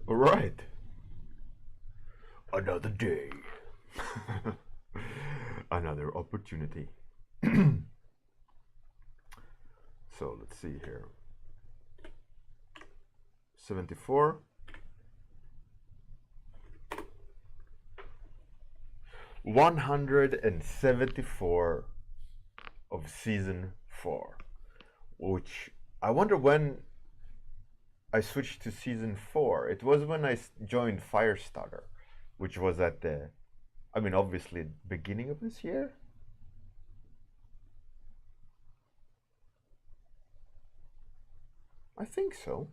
All right. Another day. Another opportunity. So let's see here. 74. 174 of season 4, which I wonder when I switched to season 4. It was when I joined Firestarter, which was at the, I mean, obviously beginning of this year. I think so.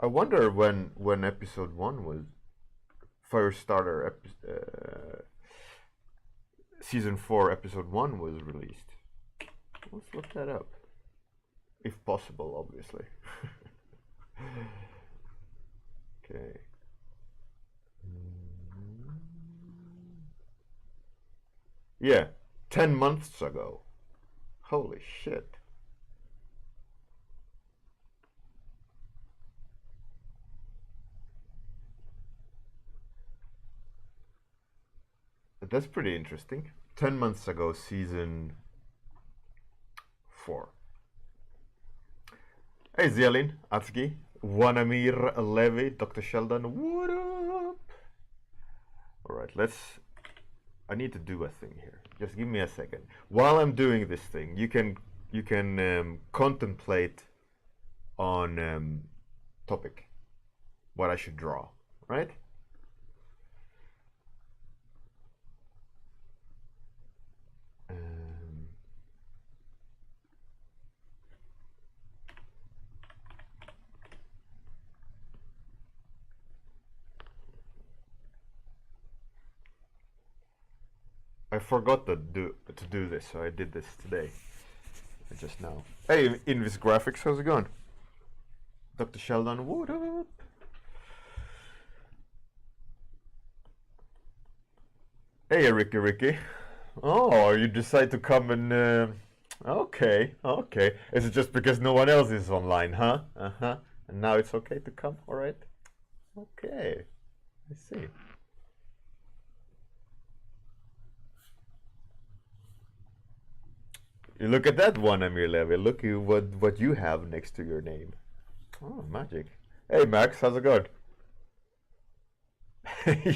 I wonder when episode 1 was. Firestarter season 4 episode 1 was released. Let's look that up, if possible, obviously. Okay. Yeah, 10 months ago. Holy shit. That's pretty interesting. 10 months ago, season 4. Hey, Zielin, Atsuki, Wanamir, Levy, Dr. Sheldon, what up? Alright, I need to do a thing here. Just give me a second. While I'm doing this thing, you can contemplate on topic, what I should draw, right? I forgot to do this, so I did this today. Just now. Hey, Invis Graphics, how's it going? Dr. Sheldon, what up? Hey, Ricky. Oh, you decide to come and... okay. Is it just because no one else is online, huh? Uh-huh. And now it's okay to come, alright? Okay. I see. You look at that one, Amir Levy. Look at what you have next to your name. Oh, magic. Hey, Max, how's it going?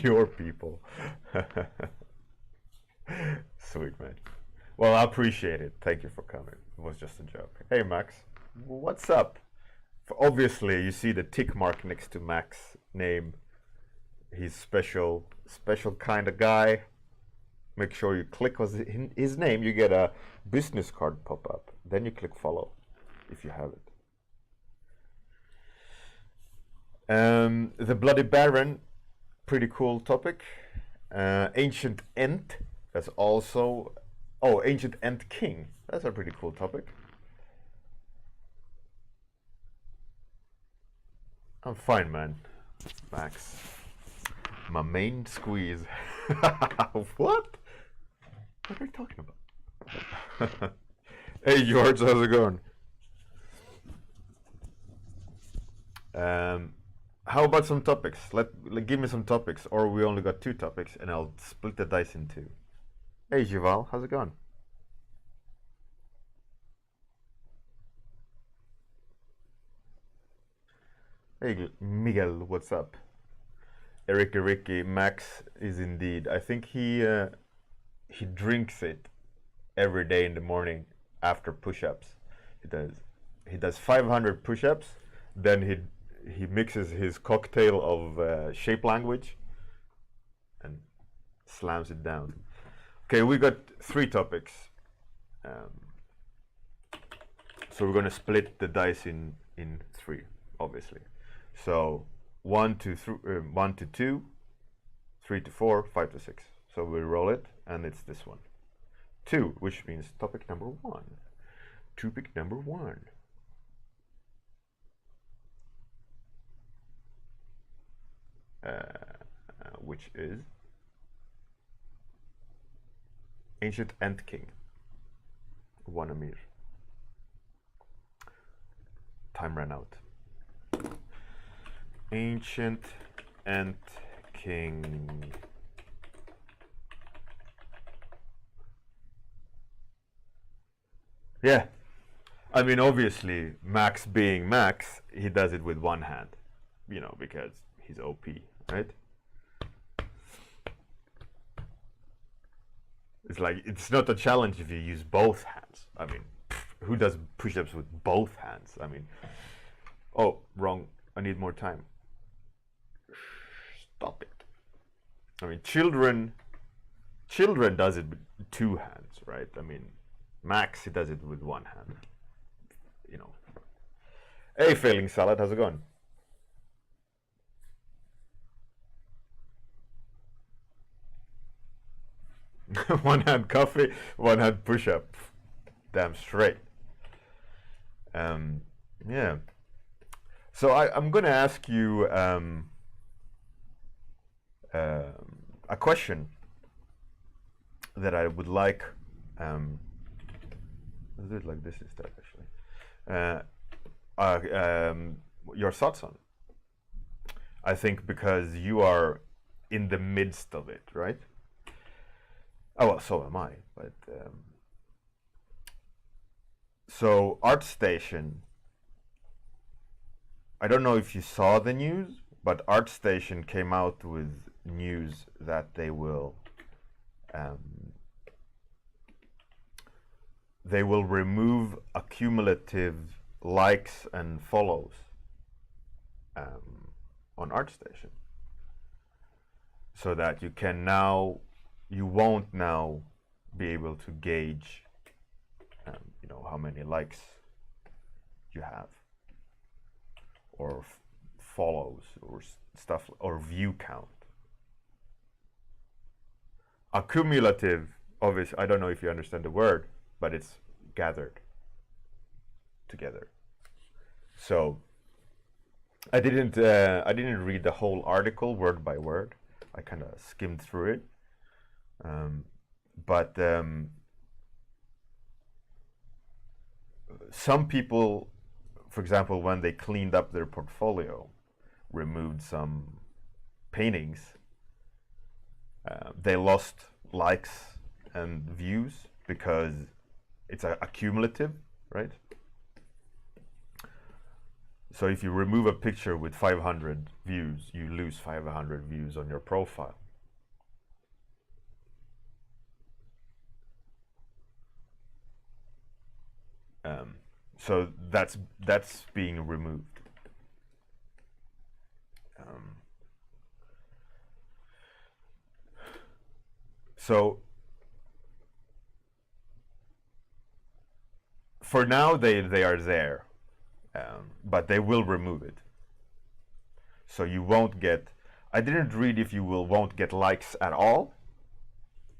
Your people. Sweet, man. Well, I appreciate it. Thank you for coming. It was just a joke. Hey, Max. What's up? Obviously, you see the tick mark next to Max's name. He's special kind of guy. Make sure you click on his name. You get a business card pop up. Then you click follow if you have it. The Bloody Baron, pretty cool topic. Ancient Ent, that's also... Oh, Ancient Ent King, that's a pretty cool topic. I'm fine, man. Max. My main squeeze. What? What are you talking about? Hey, George, how's it going? How about some topics? Give me some topics, or we only got 2 topics, and I'll split the dice in 2. Hey, Jival, how's it going? Hey, Miguel, what's up? Ricky, Max is indeed. I think he drinks it every day in the morning after push-ups. He does 500 push-ups, then he mixes his cocktail of shape language and slams it down. Okay, we got 3 topics. So we're gonna split the dice in 3, obviously. So 1 to 2, 3 to 4, 5 to 6. So we roll it, and it's this one. 2, which means topic number 1. Topic number 1. Which is Ancient Ant King, Wanamir. Time ran out. Ancient Ant King. Yeah, I mean, obviously, Max being Max, he does it with one hand, you know, because he's OP, right? It's like, it's not a challenge if you use both hands. I mean, who does push-ups with both hands? I mean, oh, wrong. I need more time. Stop it. I mean, children does it with two hands, right? I mean, Max, he does it with one hand. You know. Hey, Failing Salad, how's it going? One hand coffee, one hand push-up. Damn straight. Yeah. So I'm going to ask you a question that I would like. Let's do it like this instead, actually. Your thoughts on it. I think because you are in the midst of it, right? Oh, well, so am I. But so Artstation. I don't know if you saw the news, but Artstation came out with news that they will remove accumulative likes and follows on Artstation, so that you won't now be able to gauge, you know, how many likes you have, or follows, or stuff, or view count. Accumulative, obviously, I don't know if you understand the word, but it's gathered together. So I didn't read the whole article word by word. I kind of skimmed through it, but some people, for example, when they cleaned up their portfolio, removed some paintings, they lost likes and views because it's accumulative, right? So if you remove a picture with 500 views, you lose 500 views on your profile. So that's being removed. So for now they are there, but they will remove it. So you won't get. I didn't read if you won't get likes at all,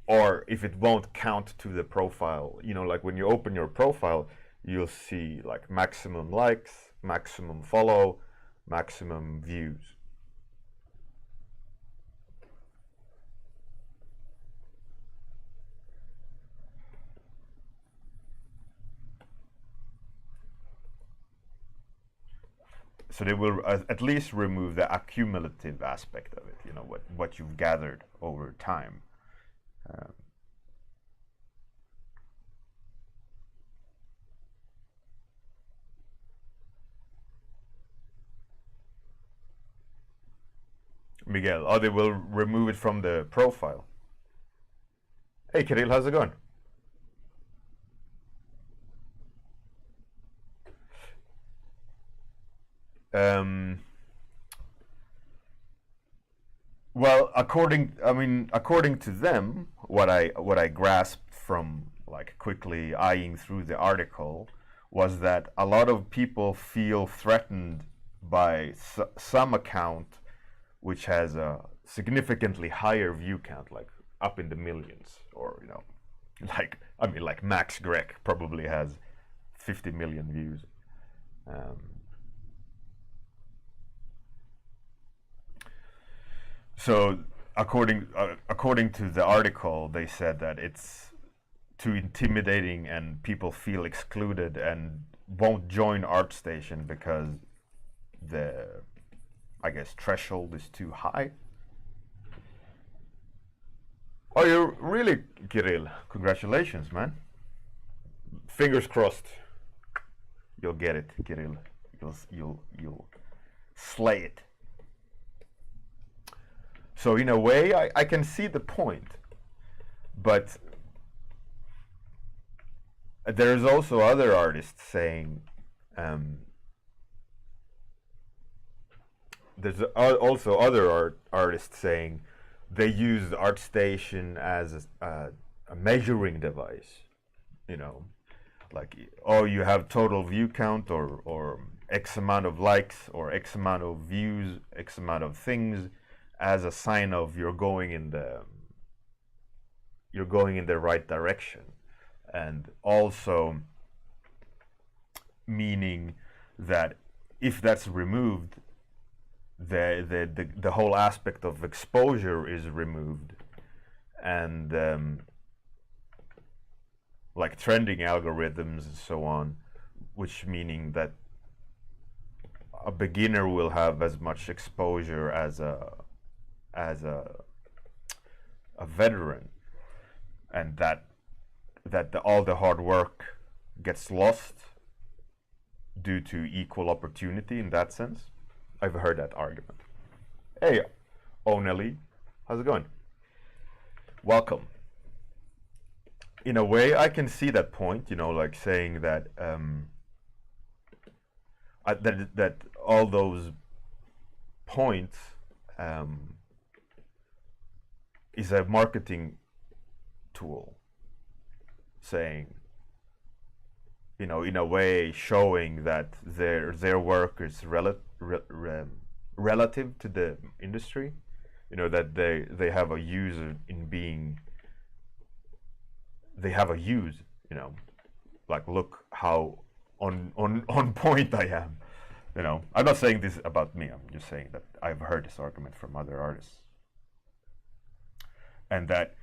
or if it won't count to the profile. You know, like when you open your profile, you'll see like maximum likes, maximum follow, maximum views. So they will at least remove the accumulative aspect of it, you know, what you've gathered over time. Miguel, oh, they will remove it from the profile. Hey, Kirill, how's it going? Well, according to them, what I grasped from like quickly eyeing through the article was that a lot of people feel threatened by some account which has a significantly higher view count, like up in the millions, or you know, like Max Greg probably has 50 million views. So according to the article, they said that it's too intimidating and people feel excluded and won't join Artstation because I guess, threshold is too high. Oh, you really, Kirill? Congratulations, man. Fingers crossed. You'll get it, Kirill. You'll slay it. So in a way, I can see the point, but there's also other artists saying. There's also other artists saying they use Artstation as a measuring device. You know, like, oh, you have total view count or X amount of likes or X amount of views, X amount of things, as a sign of you're going in the right direction, and also meaning that if that's removed, the whole aspect of exposure is removed, and like trending algorithms and so on, which meaning that a beginner will have as much exposure as a veteran, and that all the hard work gets lost due to equal opportunity in that sense. I've heard that argument. Hey, Oneli, how's it going? Welcome. In a way, I can see that point, you know, like saying that that all those points is a marketing tool, saying, you know, in a way showing that their work is relative to the industry, you know, that they have a use in being, they have a use, you know, like, look how on point I am, you know. I'm not saying this about me, I'm just saying that I've heard this argument from other artists, and that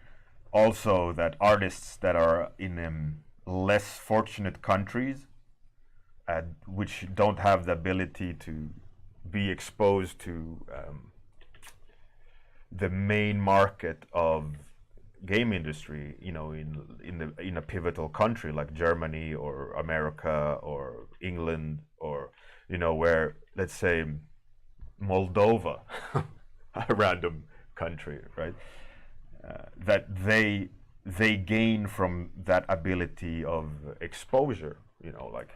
also that artists that are in less fortunate countries, which don't have the ability to be exposed to the main market of game industry, you know, in a pivotal country like Germany or America or England, or, you know, where, let's say, Moldova, a random country, right? That they gain from that ability of exposure, you know, like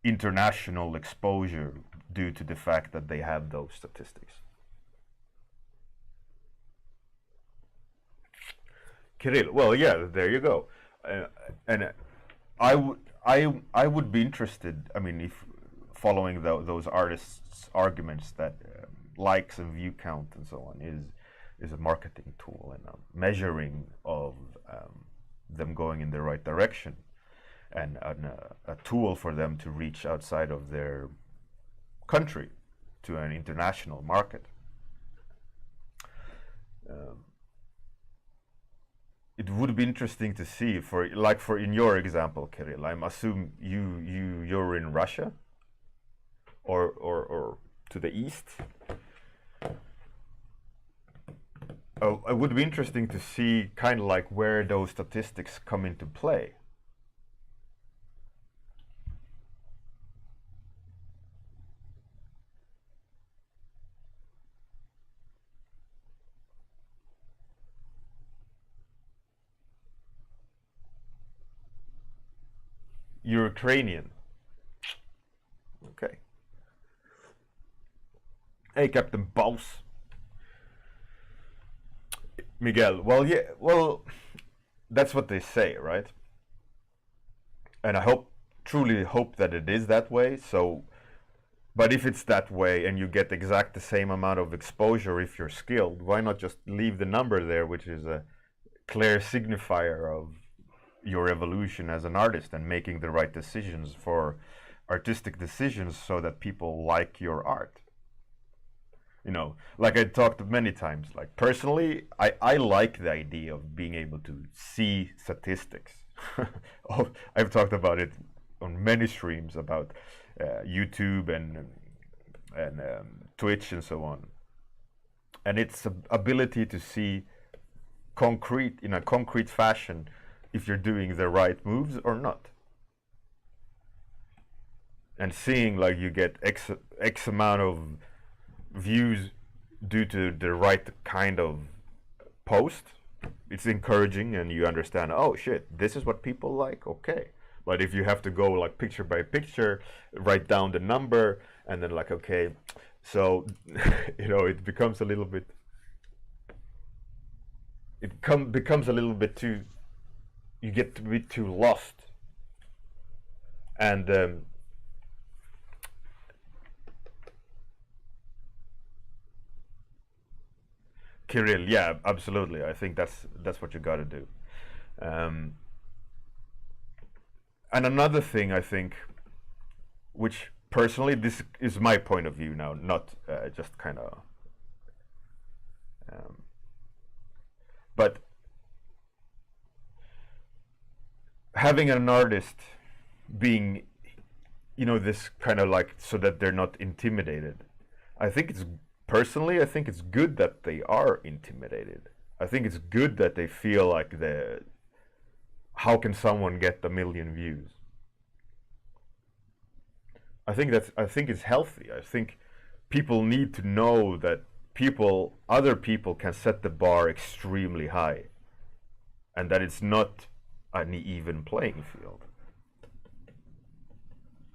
international exposure, due to the fact that they have those statistics. Kirill, well, yeah, there you go. And I would be interested, I mean, if following those artists' arguments that likes and view count and so on is a marketing tool and a measuring of them going in the right direction, and a tool for them to reach outside of their country to an international market. It would be interesting to see, for in your example, Kirill, I'm assuming you're in Russia or to the east. It would be interesting to see kind of like where those statistics come into play. You're Ukrainian. Okay. Hey, Captain Boss. Miguel, well, yeah, well, that's what they say, right? And I truly hope that it is that way. So, but if it's that way and you get exact the same amount of exposure if you're skilled, why not just leave the number there, which is a clear signifier of your evolution as an artist and making the right decisions for artistic decisions so that people like your art. You know, like I talked many times, like personally, I like the idea of being able to see statistics. I've talked about it on many streams about YouTube and and Twitch and so on. And its ability to see concrete in a concrete fashion if you're doing the right moves or not. And seeing like you get X amount of views due to the right kind of post, it's encouraging, and you understand, oh shit, this is what people like, okay. But if you have to go like picture by picture, write down the number, and then like, okay, so you know, it becomes a little bit, becomes a little bit too, you get to be too lost. And Kirill, yeah, absolutely. I think that's what you got to do. And another thing, I think, which personally, this is my point of view now, not just kind of, but having an artist being, you know, this kind of like, so that they're not intimidated. I think it's, personally, I think it's good that they are intimidated. I think it's good that they feel like how can someone get 1 million views? I think it's healthy. I think people need to know that other people can set the bar extremely high, and that it's not an even playing field.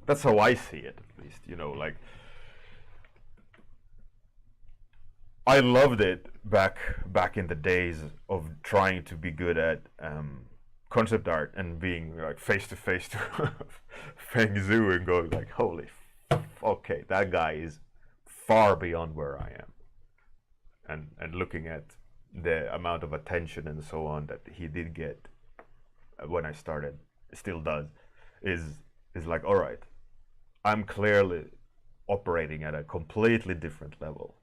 That's how I see it, at least. You know, like, I loved it back in the days of trying to be good at concept art and being like face to face to Feng Zhu and going like, holy, okay, that guy is far beyond where I am, and looking at the amount of attention and so on that he did get when I started, still does, is like, all right, I'm clearly operating at a completely different level.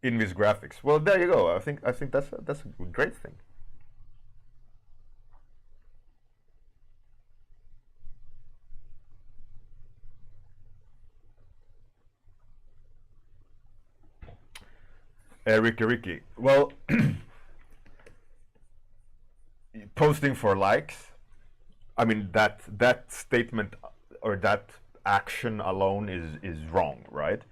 In this graphics, well, there you go. I think that's a great thing. Ricky. Well, posting for likes. I mean, that statement or that action alone is wrong, right?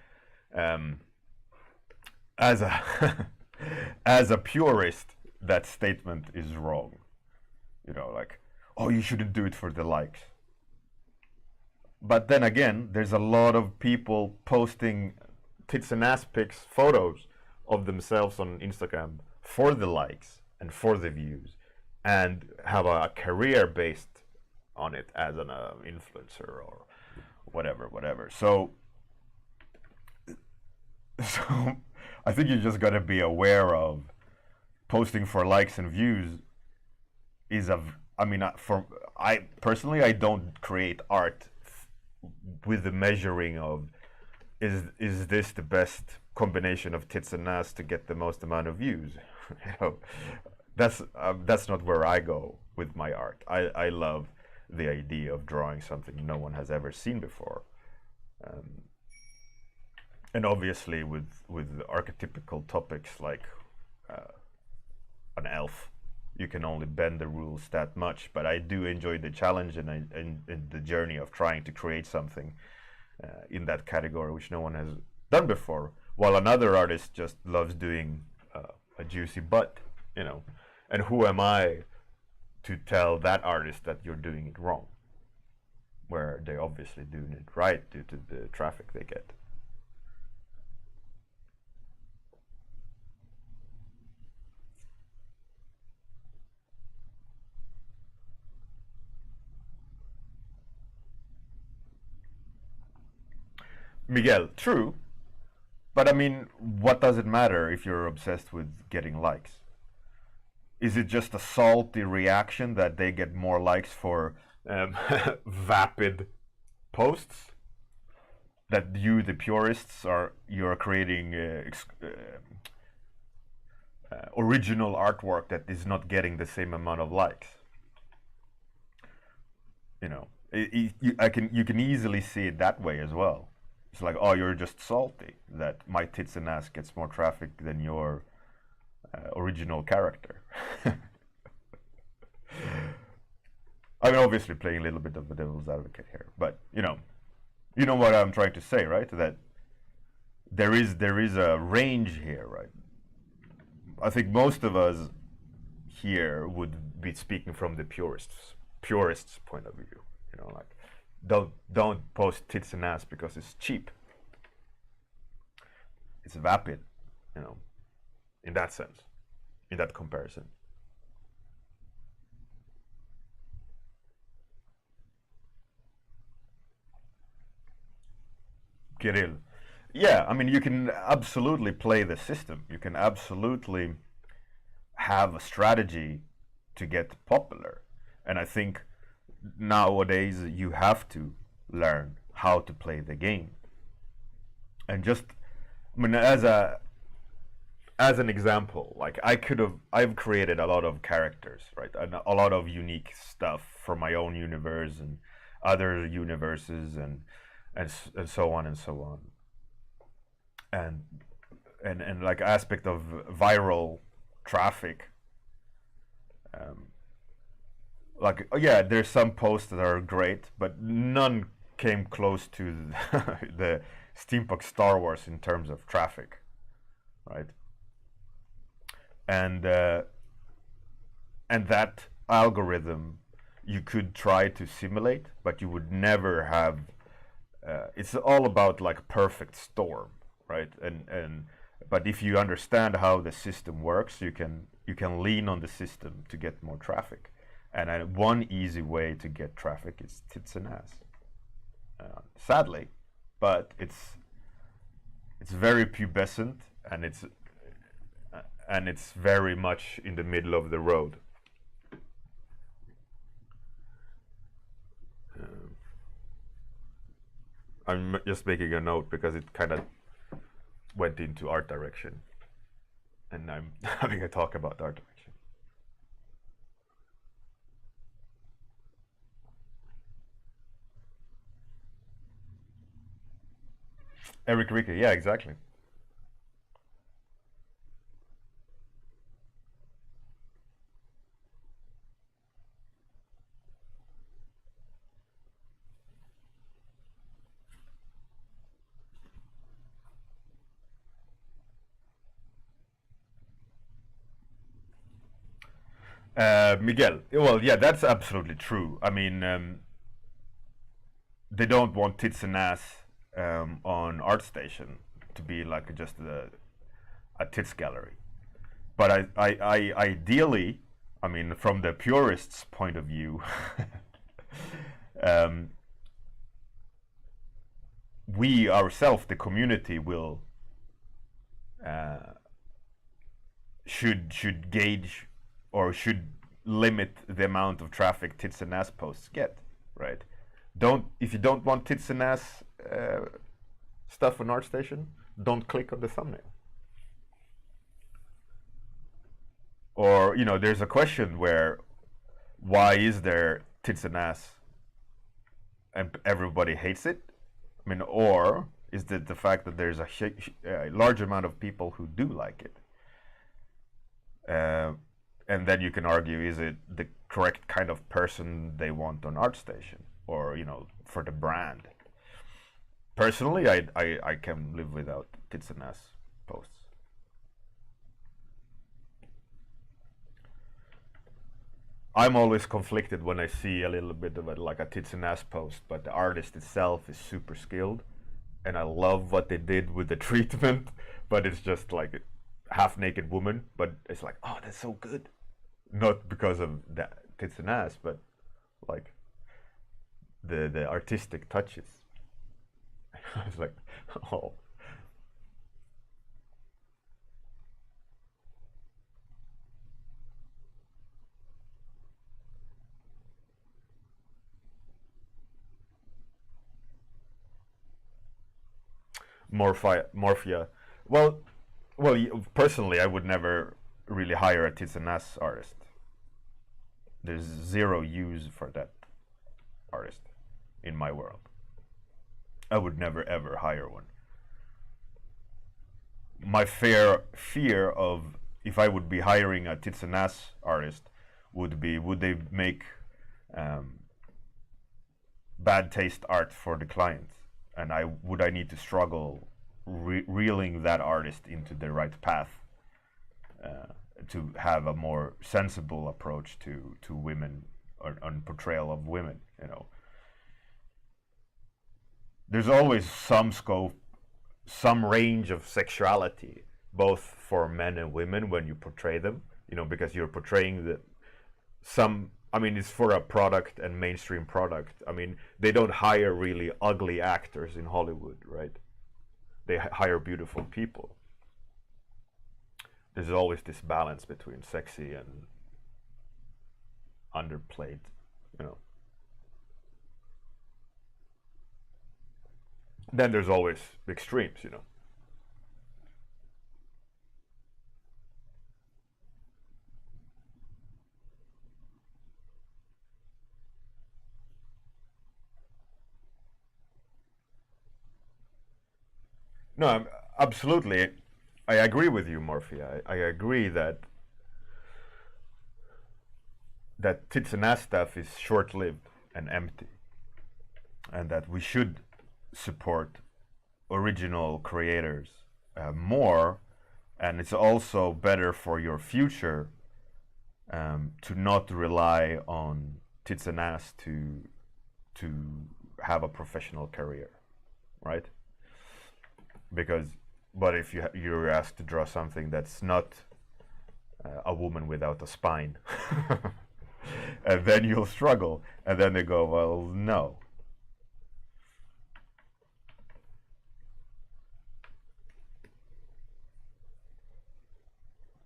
As a as a purist, that statement is wrong. You know, like, oh, you shouldn't do it for the likes. But then again, there's a lot of people posting tits and ass pics, photos of themselves on Instagram for the likes and for the views, and have a career based on it as an influencer or whatever. So I think you just gotta be aware of posting for likes and views is I mean, I personally, I don't create art with the measuring of is this the best combination of tits and ass to get the most amount of views. You know, that's not where I go with my art. I love the idea of drawing something no one has ever seen before. And obviously with archetypical topics like an elf, you can only bend the rules that much. But I do enjoy the challenge and the journey of trying to create something in that category which no one has done before, while another artist just loves doing a juicy butt, you know. And who am I to tell that artist that you're doing it wrong, where they're obviously doing it right due to the traffic they get. Miguel, true, but I mean, what does it matter if you're obsessed with getting likes? Is it just a salty reaction that they get more likes for vapid posts? That you, the purists, you're creating original artwork that is not getting the same amount of likes? You know, you can easily see it that way as well. It's like, oh, you're just salty that my tits and ass gets more traffic than your original character. I mean, obviously playing a little bit of the devil's advocate here, but you know what I'm trying to say, right? That there is a range here, right? I think most of us here would be speaking from the purists point of view. Like, don't post tits and ass because it's cheap. It's vapid, in that sense, in that comparison. Kirill. Yeah, I mean, you can absolutely play the system. You can absolutely have a strategy to get popular. And I think nowadays you have to learn how to play the game. And just, I mean, as an example, like I've created a lot of characters, right? And a lot of unique stuff from my own universe and other universes and so on and so on. And and like aspect of viral traffic. Like, yeah, there's some posts that are great, but none came close to the steampunk Star Wars in terms of traffic, right? And and that algorithm you could try to simulate, but you would never have. It's all about like perfect storm, right? And but if you understand how the system works, you can lean on the system to get more traffic. And one easy way to get traffic is tits and ass. Sadly, but it's very pubescent, and it's very much in the middle of the road. I'm just making a note because it kind of went into art direction, and I'm having a talk about art direction. Eric Ricky, yeah, exactly. Miguel, well, yeah, that's absolutely true. I mean, they don't want tits and ass on Artstation to be like just a tits gallery. But ideally, I mean, from the purists' point of view, um, we ourselves, the community, will uh, should gauge or should limit the amount of traffic tits and ass posts get, right? Don't If you don't want tits and ass stuff on ArtStation, don't click on the thumbnail. Or there's a question where why is there tits and ass and everybody hates it? I mean, or is it the fact that there's a large amount of people who do like it? And then you can argue, is it the correct kind of person they want on ArtStation, or for the brand? Personally, I can live without tits and ass posts. I'm always conflicted when I see a little bit of like a tits and ass post, but the artist itself is super skilled, and I love what they did with the treatment, but it's just like a half naked woman, but it's like, oh, that's so good. Not because of that tits and ass, but like the artistic touches. It's like, oh. Morphia. Well, personally, I would never really hire a tits and ass artist. There's zero use for that artist in my world. I would never ever hire one. My fear of if I would be hiring a tits and ass artist would be, would they make bad taste art for the client, and would I need to struggle reeling that artist into the right path to have a more sensible approach to women or on portrayal of women. You know, there's always some scope, some range of sexuality, both for men and women when you portray them. You know, because you're portraying I mean, it's for a product and mainstream product. I mean, they don't hire really ugly actors in Hollywood, right? They hire beautiful people. There's always this balance between sexy and underplayed, you know. Then there's always the extremes, you know. No, absolutely. I agree with you, Murphy. I agree that tits and ass stuff is short-lived and empty, and that we should support original creators more, and it's also better for your future to not rely on tits and ass to have a professional career, right? Because, but if you're asked to draw something that's not a woman without a spine, and then you'll struggle, and then they go, well, no.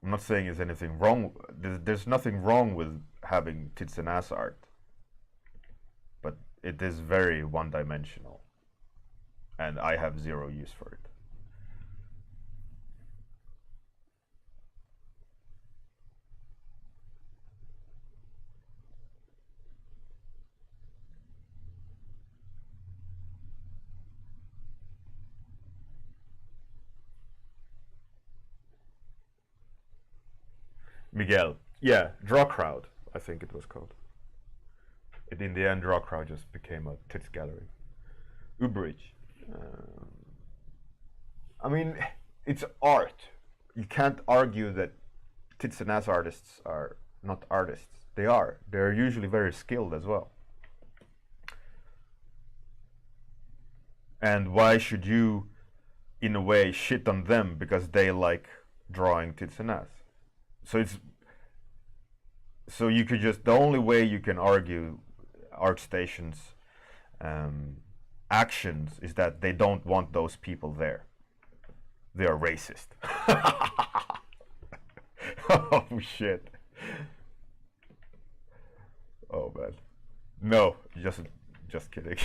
I'm not saying there's anything wrong. There's nothing wrong with having tits and ass art, but it is very one-dimensional, and I have zero use for it. Miguel, yeah, Draw Crowd, I think it was called. In the end, Draw Crowd just became a tits gallery. Uberage. I mean, it's art. You can't argue that tits and ass artists are not artists. They are. They're usually very skilled as well. And why should you, in a way, shit on them because they like drawing tits and ass? So you could just, the only way you can argue Artstation's actions is that they don't want those people there. They are racist. Oh shit. Oh man. No, just kidding.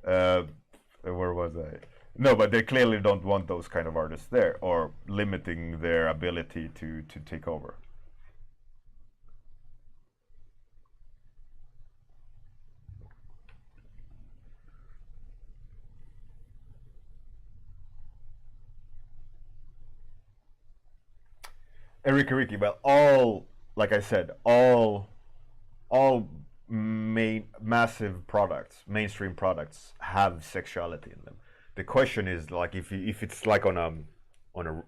Where was I? No, but they clearly don't want those kind of artists there, or limiting their ability to take over. Ricky, well, like I said, all massive products, mainstream products, have sexuality in them. The question is, like, if it's like on a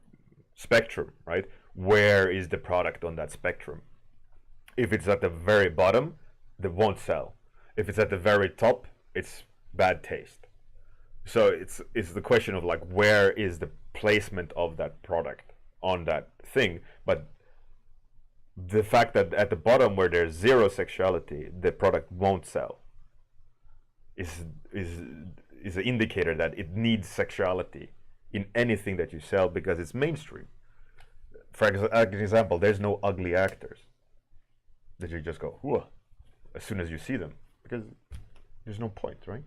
spectrum, right? Where is the product on that spectrum? If it's at the very bottom, they won't sell. If it's at the very top, it's bad taste. So it's the question of, like, where is the placement of that product on that thing. But the fact that at the bottom, where there's zero sexuality, the product won't sell is an indicator that it needs sexuality in anything that you sell, because it's mainstream. For example, there's no ugly actors that you just go, whoa, as soon as you see them, because there's no point, right?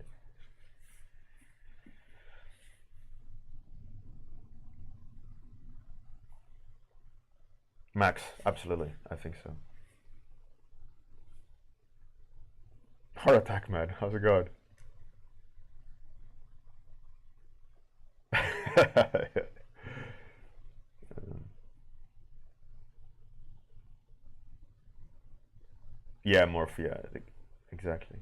Max, absolutely, I think so. Heart attack, man. How's it going? Yeah, Morphia, I think. Exactly.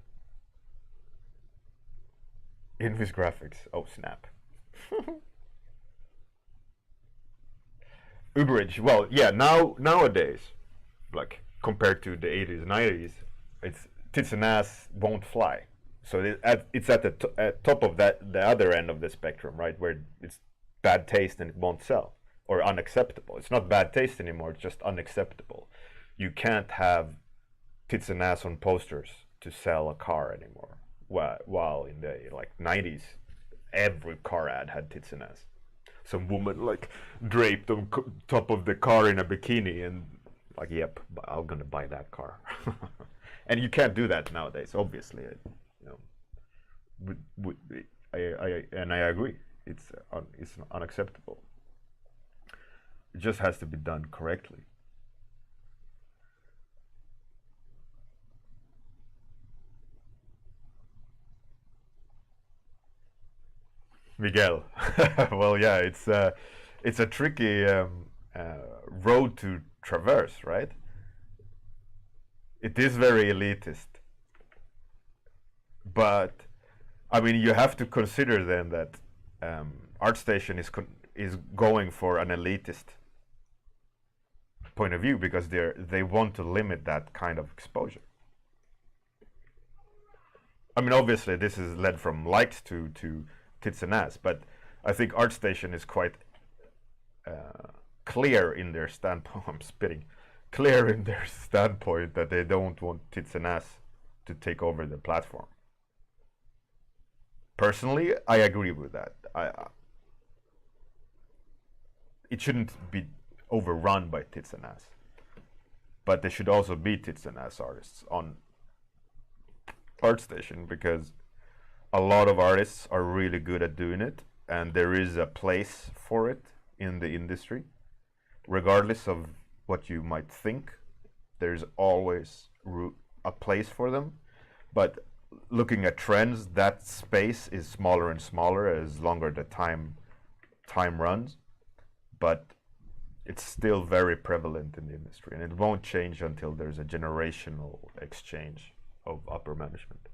Invis graphics. Oh, snap. Uberage. Well, yeah, nowadays, like compared to the 80s, 90s, it's tits and ass won't fly. So it's at the at top of that the other end of the spectrum, right, where it's bad taste and it won't sell or unacceptable. It's not bad taste anymore; it's just unacceptable. You can't have tits and ass on posters to sell a car anymore. While in the like 90s, every car ad had tits and ass. Some woman like draped on top of the car in a bikini and like, yep, I'm gonna buy that car. And you can't do that nowadays, obviously. You know, I agree. It's unacceptable. It just has to be done correctly. Miguel. Well, yeah, it's a tricky road to traverse, right? It is very elitist, but I mean, you have to consider then that Artstation is going for an elitist point of view because they want to limit that kind of exposure. I mean, obviously, this is led from likes to tits and ass, but I think Artstation is quite clear in their standpoint. I'm spitting. Clear in their standpoint that they don't want tits and ass to take over the platform. Personally, I agree with that. It shouldn't be overrun by tits and ass, but there should also be tits and ass artists on Artstation because a lot of artists are really good at doing it, and there is a place for it in the industry, regardless of what you might think. There's always a place for them, but looking at trends, that space is smaller and smaller as longer the time runs, but it's still very prevalent in the industry, and it won't change until there's a generational exchange of upper management.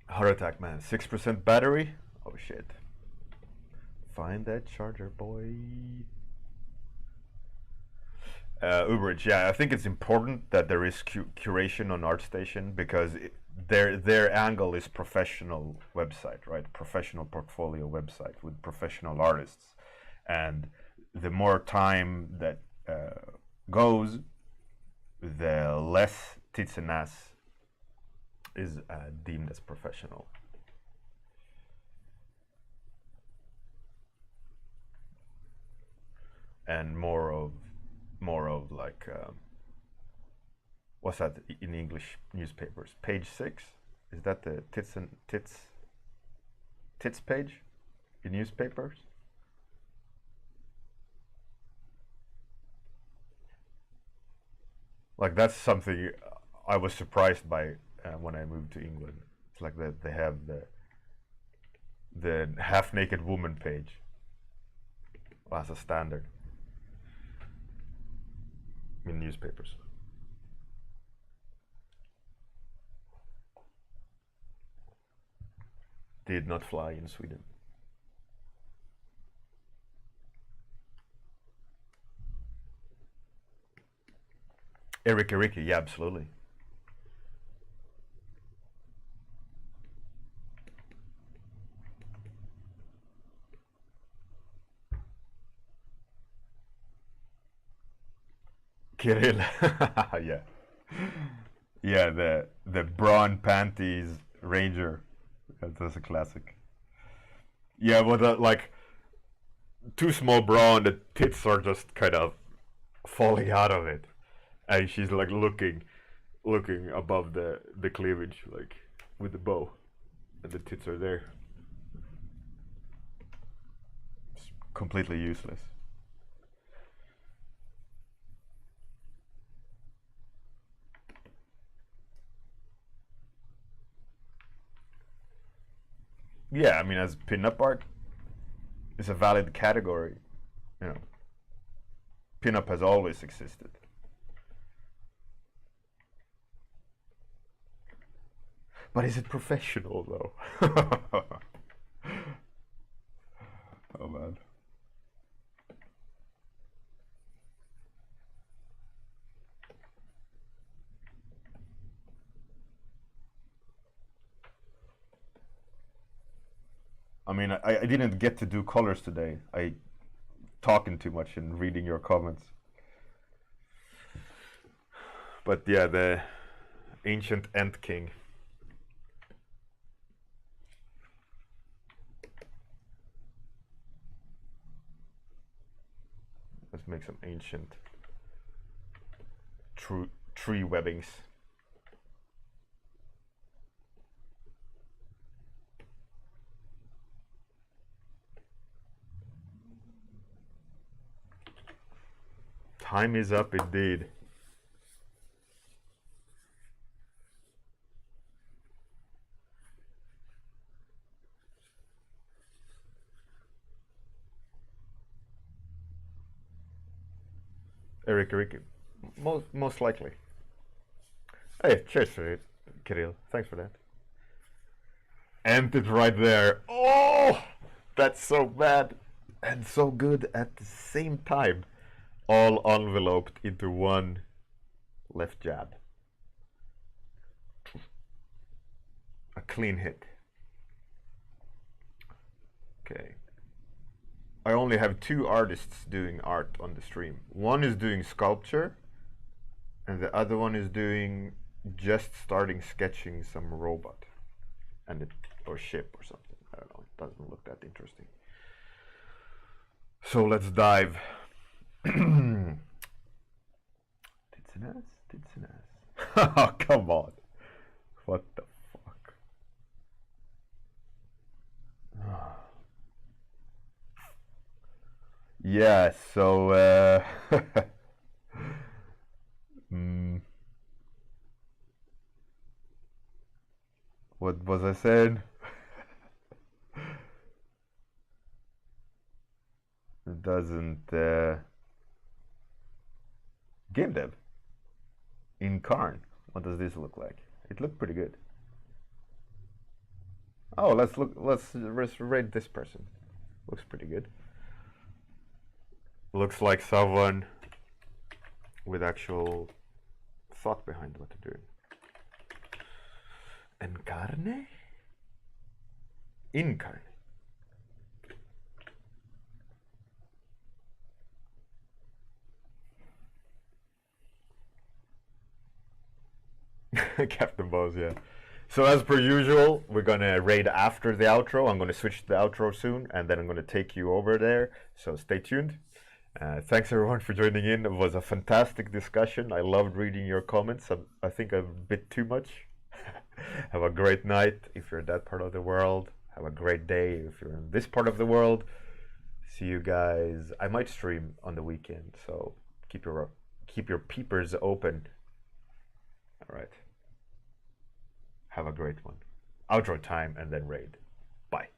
Heart attack, man. 6% battery? Oh shit. Find that charger, boy. Uberage, yeah, I think it's important that there is curation on Artstation because their angle is professional website, right? Professional portfolio website with professional artists, and the more time that goes, the less tits and ass is deemed as professional. And more of like what's that in English newspapers? Page 6? Is that the tits page in newspapers? Like that's something I was surprised by when I moved to England. It's like that they have the half naked woman page as a standard in newspapers. Did not fly in Sweden. Eric Ricky, yeah, absolutely. Kirill, yeah, yeah. The brawn panties ranger. That's a classic. Yeah, but like too small bra and the tits are just kind of falling out of it, and she's like looking above the cleavage, like with the bow, and the tits are there. It's completely useless. Yeah, I mean, as pinup art is a valid category, you know, pinup has always existed. But is it professional though? Oh man. I mean, I didn't get to do colors today. I talking too much and reading your comments. But yeah, the ancient Ant King. Let's make some ancient tree webbings. Time is up indeed. Eric, most likely. Hey, cheers for it, Kirill. Thanks for that. And it's right there. Oh, that's so bad and so good at the same time. All enveloped into one left jab. A clean hit. Okay. I only have 2 artists doing art on the stream. One is doing sculpture, and the other one is doing just starting sketching some robot and or ship or something. I don't know. It doesn't look that interesting. So let's dive. Tits and ass, tits and ass. Oh, come on. What the fuck? Yeah, so what was I saying? It doesn't game dev in Karn. What does this look like? It looked pretty good. Oh, let's rate this person. Looks pretty good. Looks like someone with actual thought behind what they're doing. Encarne? Incarne. Captain Bows, yeah. So as per usual, we're gonna raid after the outro. I'm gonna switch to the outro soon, and then I'm gonna take you over there. So stay tuned. Thanks everyone for joining in. It was a fantastic discussion. I loved reading your comments. I think a bit too much. Have a great night if you're in that part of the world. Have a great day if you're in this part of the world. See you guys. I might stream on the weekend, so keep your peepers open. All right. Have a great one. Outro time and then raid. Bye.